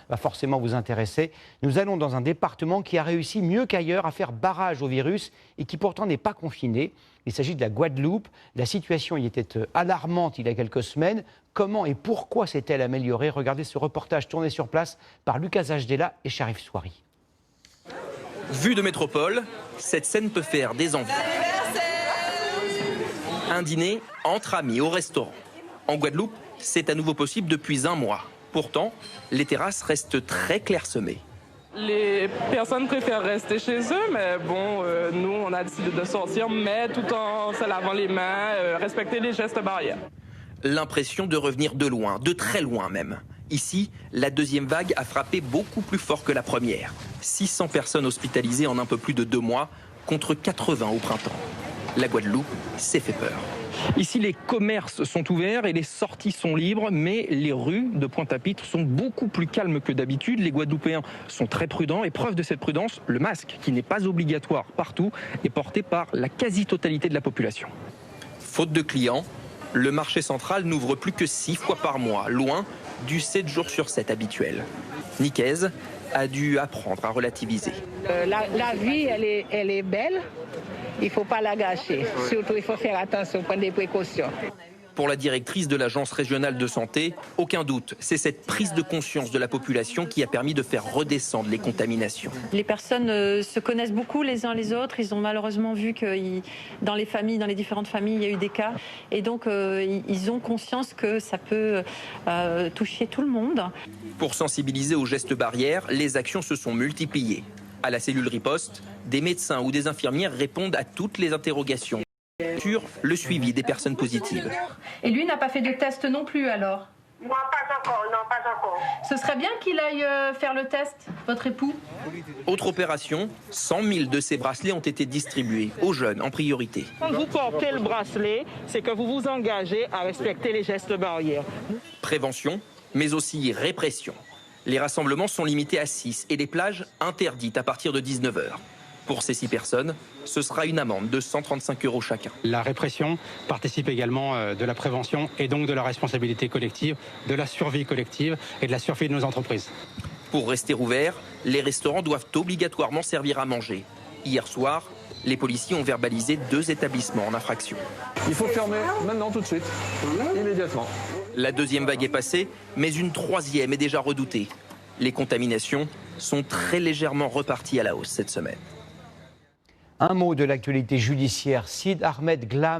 va forcément vous intéresser. Nous allons dans un département qui a réussi mieux qu'ailleurs à faire barrage au virus et qui pourtant n'est pas confiné. Il s'agit de la Guadeloupe. La situation y était alarmante il y a quelques semaines. Comment et pourquoi s'est-elle améliorée? Regardez ce reportage tourné sur place par Lucas Ajdela et Sharif Souari. Vue de métropole, cette scène peut faire des envies. Un dîner entre amis au restaurant. En Guadeloupe, c'est à nouveau possible depuis un mois. Pourtant, les terrasses restent très clairsemées. Les personnes préfèrent rester chez eux, mais bon, nous, on a décidé de sortir, mais tout en se lavant les mains, respecter les gestes barrières. L'impression de revenir de loin, de très loin même. Ici, la deuxième vague a frappé beaucoup plus fort que la première. 600 personnes hospitalisées en un peu plus de 2 mois, contre 80 au printemps. La Guadeloupe s'est fait peur. Ici, les commerces sont ouverts et les sorties sont libres, mais les rues de Pointe-à-Pitre sont beaucoup plus calmes que d'habitude. Les Guadeloupéens sont très prudents et preuve de cette prudence, le masque, qui n'est pas obligatoire partout, est porté par la quasi-totalité de la population. Faute de clients, le marché central n'ouvre plus que 6 fois par mois, loin du 7 jours sur 7 habituel. Nicaise a dû apprendre à relativiser. La vie, elle est belle. Il ne faut pas la gâcher. Surtout, il faut faire attention, prendre des précautions. Pour la directrice de l'Agence régionale de santé, aucun doute, c'est cette prise de conscience de la population qui a permis de faire redescendre les contaminations. Les personnes se connaissent beaucoup les uns les autres. Ils ont malheureusement vu que dans les familles, dans les différentes familles, il y a eu des cas. Et donc, ils ont conscience que ça peut toucher tout le monde. Pour sensibiliser aux gestes barrières, les actions se sont multipliées. À la cellule riposte, des médecins ou des infirmières répondent à toutes les interrogations sur le suivi des personnes positives. Et lui n'a pas fait de test non plus alors? Non, pas encore, non, pas encore. Ce serait bien qu'il aille faire le test, votre époux? Autre opération, 100 000 de ces bracelets ont été distribués aux jeunes en priorité. Quand vous portez le bracelet, c'est que vous vous engagez à respecter les gestes barrières. Prévention, mais aussi répression. Les rassemblements sont limités à 6 et les plages interdites à partir de 19h. Pour ces 6 personnes, ce sera une amende de 135 € chacun. La répression participe également de la prévention et donc de la responsabilité collective, de la survie collective et de la survie de nos entreprises. Pour rester ouverts, les restaurants doivent obligatoirement servir à manger. Hier soir, les policiers ont verbalisé 2 établissements en infraction. Il faut fermer maintenant, tout de suite, immédiatement. La deuxième vague est passée, mais une troisième est déjà redoutée. Les contaminations sont très légèrement reparties à la hausse cette semaine. Un mot de l'actualité judiciaire. Sid Ahmed Glam